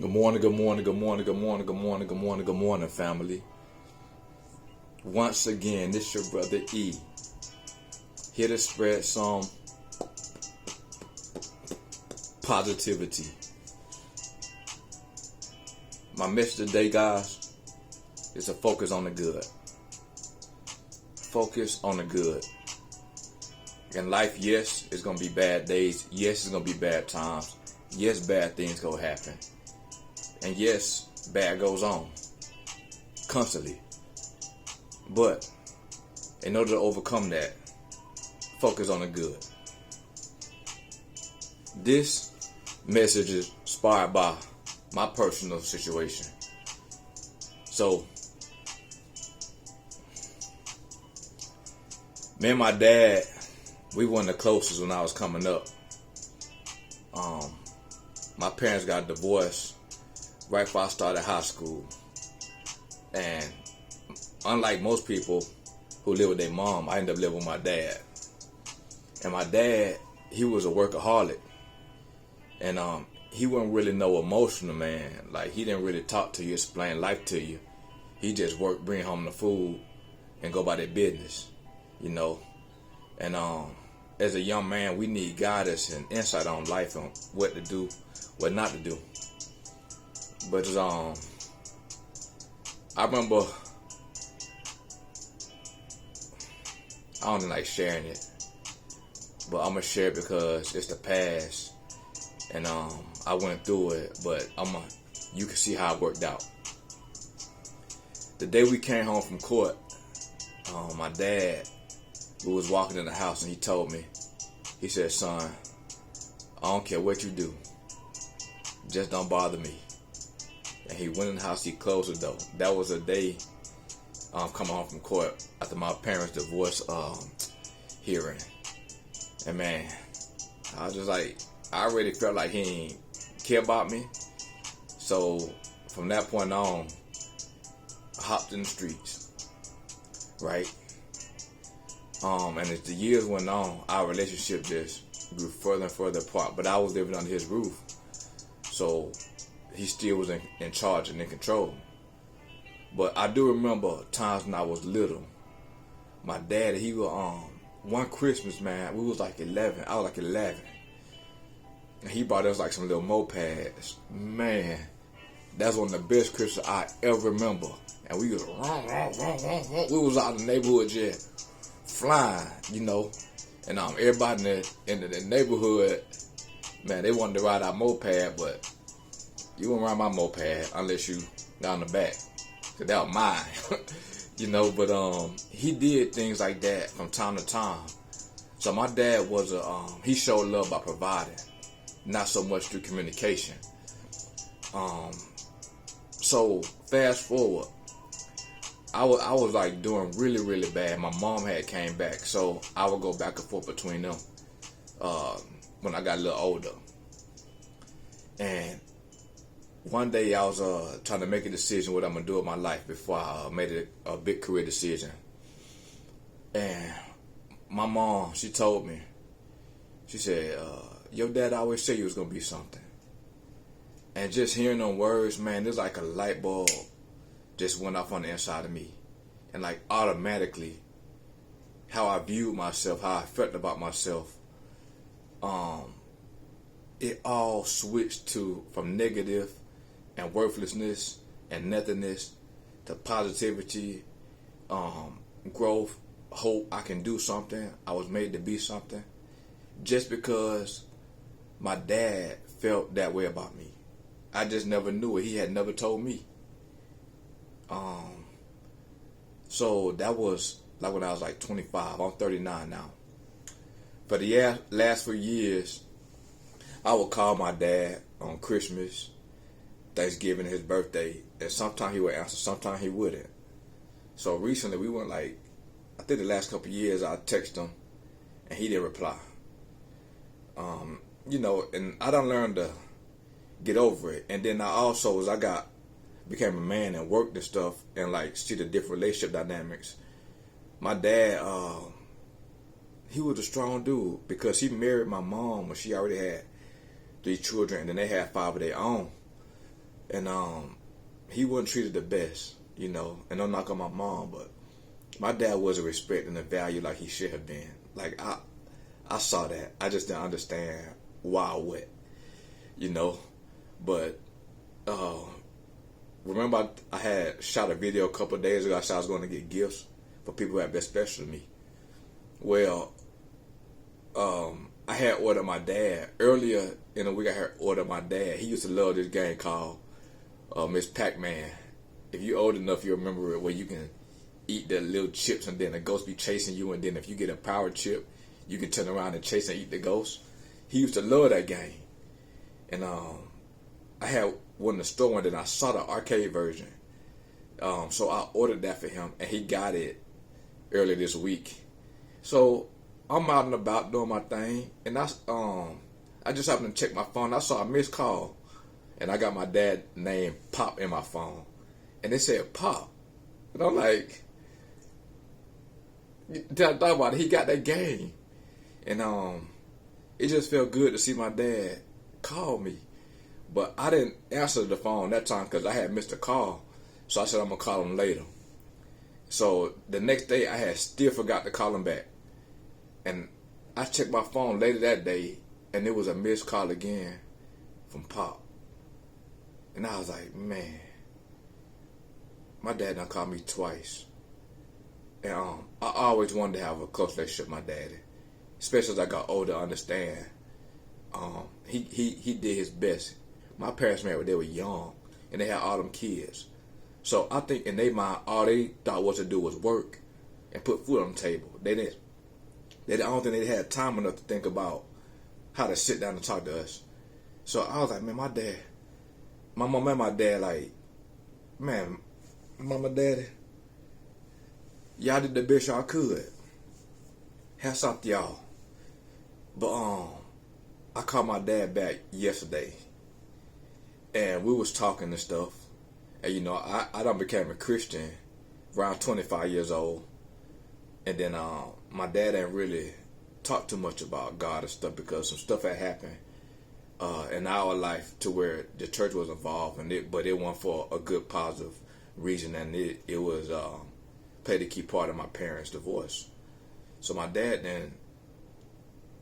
Good morning, good morning, good morning, good morning, good morning, good morning, good morning, family. Once again, this your brother E. Here to spread some positivity. My message today, guys, is to focus on the good. Focus on the good. In life, yes, it's going to be bad days. Yes, it's going to be bad times. Yes, bad things going to happen. And yes, bad goes on constantly. But in order to overcome that, focus on the good. This message is inspired by my personal situation. So, me and my dad, we weren't the closest when I was coming up. My parents got divorced right before I started high school. And unlike most people who live with their mom, I ended up living with my dad. And my dad, he was a workaholic. And he wasn't really no emotional man. Like, he didn't really talk to you, explain life to you. He just worked, bring home the food, and go about their business, you know. And as a young man, we need guidance and insight on life and what to do, what not to do. But I remember, I don't like sharing it, but I'm gonna share it because it's the past, and I went through it. But you can see how it worked out. The day we came home from court, my dad, we was walking in the house, and he told me, he said, "Son, I don't care what you do, just don't bother me." And he went in the house, he closed the door. That was a day coming home from court after my parents' divorce hearing. And man, I was just like, I already felt like he ain't care about me. So from that point on, I hopped in the streets, right? And as the years went on, our relationship just grew further and further apart. But I was living under his roof, so he still was in charge and in control. But I do remember times when I was little. My dad, he was one Christmas, man, we was like 11. I was like 11. And he brought us like some little mopeds. Man, that's one of the best Christmas I ever remember. And we was out in the neighborhood just flying, you know. And everybody in the neighborhood, man, they wanted to ride our moped, but you wouldn't ride my moped unless you down the back, cause that was mine, you know. But he did things like that from time to time. So my dad was he showed love by providing, not so much through communication. So fast forward, I was like doing really, really bad. My mom had came back, so I would go back and forth between them when I got a little older. And one day I was trying to make a decision what I'm gonna do with my life before I made a big career decision. And my mom, she told me, she said, "Your dad always said you was gonna be something." And just hearing them words, man, there's like a light bulb just went off on the inside of me. And like automatically, how I viewed myself, how I felt about myself, it all switched from negative and worthlessness and nothingness to positivity, growth, hope. I can do something. I was made to be something. Just because my dad felt that way about me. I just never knew it. He had never told me. So that was like when I was like 25. I'm 39 now. For the last few years, I would call my dad on Christmas, Thanksgiving, his birthday, and sometimes he would answer, sometimes he wouldn't. So recently we went like, I think the last couple of years I texted him and he didn't reply. You know, and I done learned to get over it. And then I also, as I became a man and worked and stuff and like see the different relationship dynamics, my dad, he was a strong dude because he married my mom when she already had 3 children and then they had 5 of their own. And he wasn't treated the best, you know. And I'm not on my mom, but my dad wasn't respecting the value like he should have been. Like I saw that. I just didn't understand why or what, you know. But remember I had shot a video a couple of days ago. I said I was going to get gifts for people who have been special to me. Well, I had ordered my dad earlier in the week. I had ordered my dad. He used to love this game called Miss Pac-Man. If you're old enough, you remember it, where you can eat the little chips and then the ghost be chasing you, and then if you get a power chip, you can turn around and chase and eat the ghost. He used to love that game. And I had one in the store, and then I saw the arcade version. So I ordered that for him, and he got it earlier this week. So I'm out and about doing my thing, and I just happened to check my phone. I saw a missed call, and I got my dad's name Pop in my phone, and it said Pop, and I'm like, thought about it. He got that game, and it just felt good to see my dad call me, but I didn't answer the phone that time because I had missed a call, so I said I'm gonna call him later. So the next day I had still forgot to call him back. And I checked my phone later that day, and it was a missed call again from Pop. And I was like, man, my dad done called me twice. And I always wanted to have a close relationship with my daddy, especially as I got older. I understand. He did his best. My parents married when they were young, and they had all them kids. So I think in their mind, all they thought was to do was work and put food on the table. I don't think they had time enough to think about how to sit down and talk to us. So I was like, man, my mom and my dad, like, man, mama, daddy, y'all did the best y'all could. Hats off to y'all. But I called my dad back yesterday, and we was talking and stuff. And you know, I done became a Christian around 25 years old. And then my dad ain't really talk too much about God and stuff because some stuff had happened in our life to where the church was involved, but it wasn't for a good positive reason, and it was played a key part of my parents' divorce. So my dad then,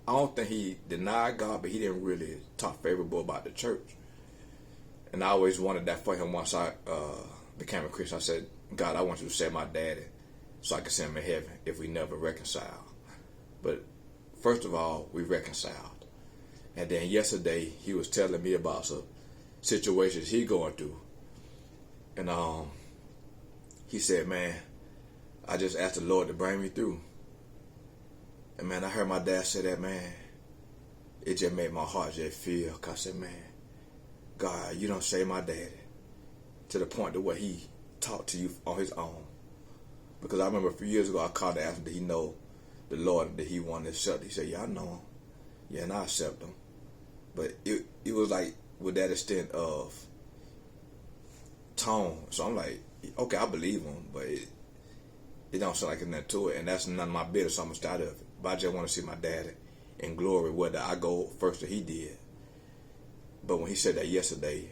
I don't think he denied God, but he didn't really talk favorable about the church. And I always wanted that for him. Once I became a Christian, I said, God, I want you to save my daddy so I can send him in heaven if we never reconcile. But first of all, we reconciled. And then yesterday, he was telling me about some situations he going through. And he said, man, I just asked the Lord to bring me through. And man, I heard my dad say that, man. It just made my heart just feel. Cause I said, man, God, you don't save my daddy to the point to where he talked to you on his own. Because I remember a few years ago, I called to ask him, did he know the Lord that he wanted to accept? He said, yeah, I know him. Yeah, and I accept him. But it was like with that extent of tone. So I'm like, okay, I believe him, but it don't sound like it's nothing to it. And that's none of my business, so I'm going to start of it. But I just want to see my daddy in glory, whether I go first or he did. But when he said that yesterday,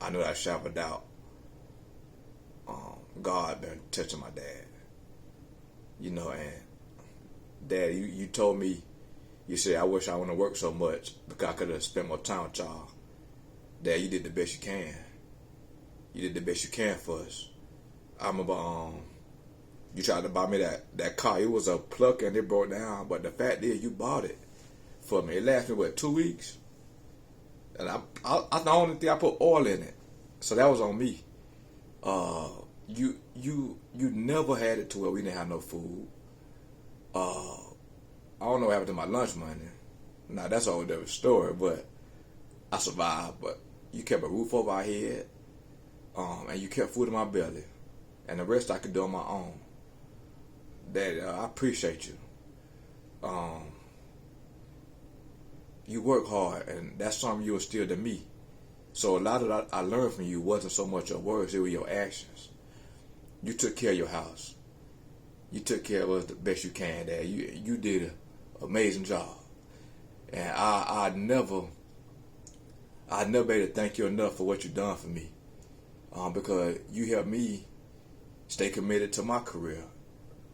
I knew that shadow of a doubt. God been touching my dad. You know, and Dad, you told me, you said, I wish I wouldn't have worked so much because I could have spent more time with y'all. Dad, you did the best you can. You did the best you can for us. I remember you tried to buy me that car. It was a pluck and it broke down, but the fact is you bought it for me. It lasted me, 2 weeks? And I the only thing I put oil in it. So that was on me. You never had it to where we didn't have no food. I don't know what happened to my lunch money. Now that's a whole different story, but I survived. But you kept a roof over our head, and you kept food in my belly, and the rest I could do on my own. Daddy, I appreciate you. You work hard, and that's something you instilled in me. So a lot of that I learned from you wasn't so much your words, it was your actions. You took care of your house. You took care of us the best you can, Dad. You did an amazing job. And I never be able to thank you enough for what you done for me. because you helped me stay committed to my career.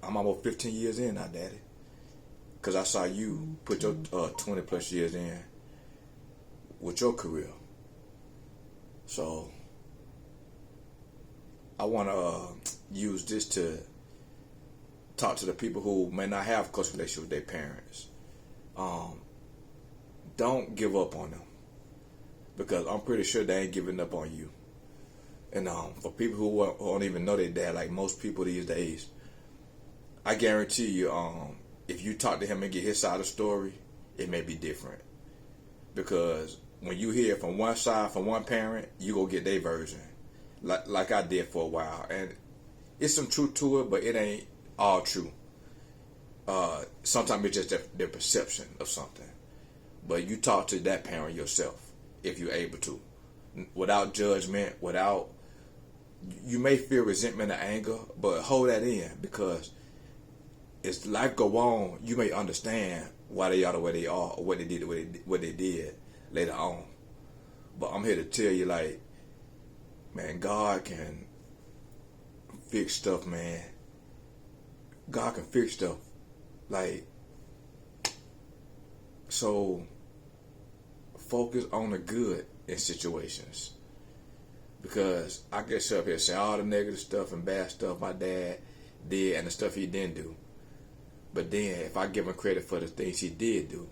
I'm almost 15 years in now, Daddy. Because I saw you put your 20 plus years in with your career. So I want to use this to talk to the people who may not have a close relationship with their parents. Don't give up on them, because I'm pretty sure they ain't giving up on you. And for people who don't even know their dad, like most people these days, I guarantee you, if you talk to him and get his side of the story, it may be different. Because when you hear from one side, from one parent, you go get their version, like I did for a while. And it's some truth to it, but it ain't all true. Sometimes it's just their perception of something. But you talk to that parent yourself, if you're able to, without judgment, without. You may feel resentment or anger, but hold that in, because as life go on, you may understand why they are the way they are, or what they did later on. But I'm here to tell you, like, man, God can fix stuff, man. God can fix stuff. Like, so focus on the good in situations. Because I get sit up here saying all the negative stuff and bad stuff my dad did and the stuff he didn't do. But then if I give him credit for the things he did do,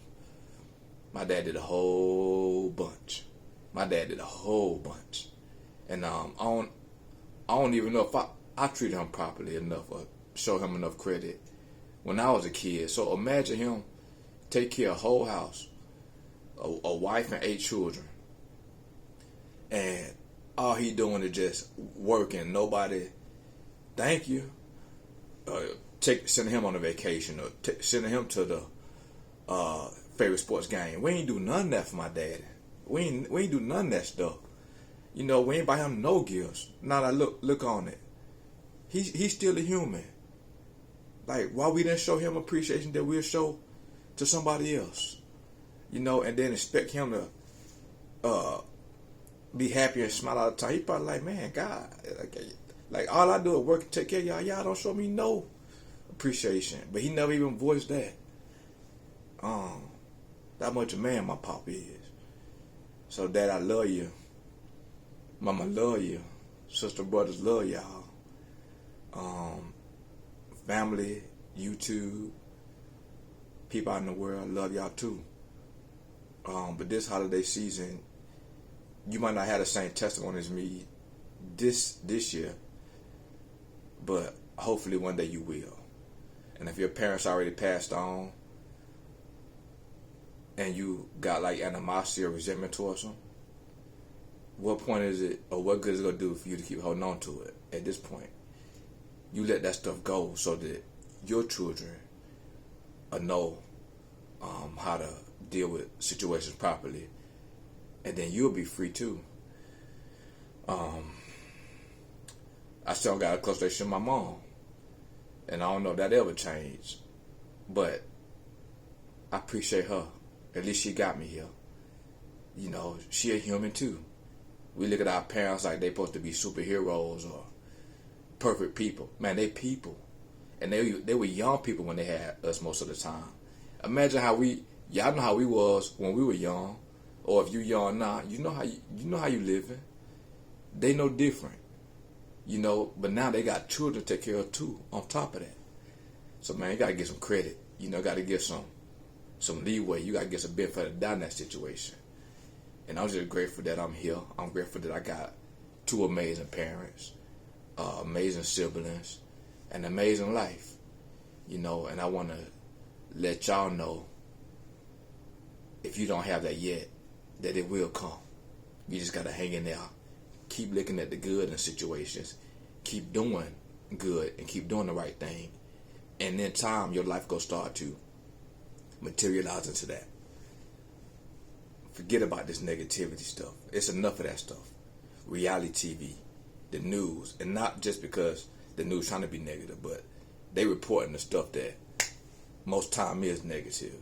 my dad did a whole bunch. And I don't even know if I treated him properly enough or show him enough credit when I was a kid. So imagine him take care of a whole house, a wife and 8 children, and all he doing is just working. Nobody, thank you. Sending him on a vacation or sending him to the favorite sports game. We ain't do none of that for my daddy. We ain't do none of that stuff. You know, we ain't buy him no gifts. Now that look on it. He's still a human. Like, why we didn't show him appreciation that we'll show to somebody else? You know, and then expect him to be happy and smile all the time. He probably like, man, God, like all I do is work and take care of y'all. Y'all don't show me no appreciation. But he never even voiced that. That much a man my pop is. So, Dad, I love you. Mama, love you. Sister, brothers, love y'all. Family, YouTube, people out in the world, love y'all too. But this holiday season, you might not have the same testimony as me this year, but hopefully one day you will. And if your parents already passed on and you got like animosity or resentment towards them, what point is it, or what good is it going to do for you to keep holding on to it at this point? You let that stuff go so that your children know how to deal with situations properly, and then you'll be free too. I still got a close relationship with my mom, and I don't know if that ever changed, but I appreciate her. At least she got me here. You know, she a human too. We look at our parents like they supposed to be superheroes or perfect people. Man, they people. And they were young people when they had us most of the time. Imagine y'all know how we was when we were young, or if you young now, you know how you living. They no different. You know, but now they got children to take care of too, on top of that. So man, you gotta get some credit. You know, gotta get some leeway. You gotta get some benefit of doubt in that situation. And I'm just grateful that I'm here. I'm grateful that I got 2 amazing parents, amazing siblings, an amazing life. You know, and I want to let y'all know, if you don't have that yet, that it will come. You just got to hang in there. Keep looking at the good in situations. Keep doing good and keep doing the right thing. And in time, your life will start to materialize into that. Forget about this negativity stuff. It's enough of that stuff. Reality TV, the news, and not just because the news trying to be negative, but they reporting the stuff that most time is negative.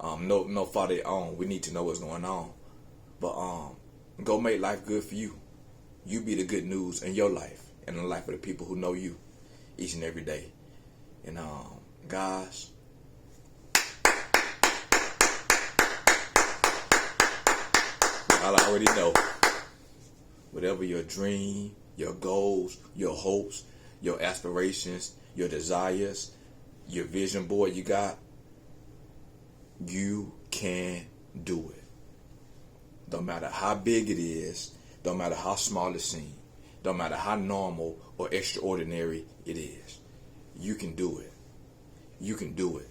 No fault of their own. We need to know what's going on. But go make life good for you. You be the good news in your life and in the life of the people who know you each and every day. And guys, y'all already know, whatever your dream, your goals, your hopes, your aspirations, your desires, your vision board you got, you can do it. Don't matter how big it is, don't matter how small it seems, don't matter how normal or extraordinary it is. You can do it. You can do it.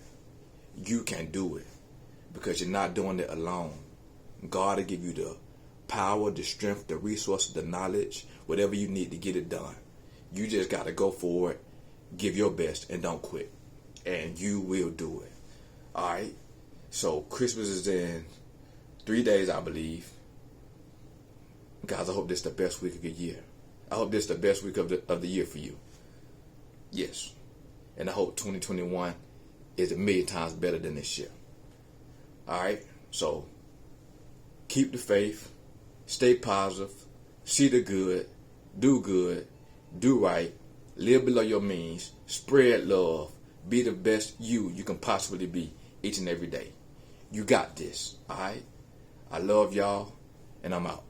You can do it. Because you're not doing it alone. God will give you the power, the strength, the resources, the knowledge, whatever you need to get it done. You just got to go for it, give your best, and don't quit. And you will do it. Alright? So Christmas is in 3 days, I believe. Guys, I hope this is the best week of the year. I hope this is the best week of the year for you. Yes. And I hope 2021 is a million times better than this year. Alright? So keep the faith. Stay positive. See the good. Do right. Live below your means. Spread love. Be the best you can possibly be each and every day. You got this. Alright? I love y'all. And I'm out.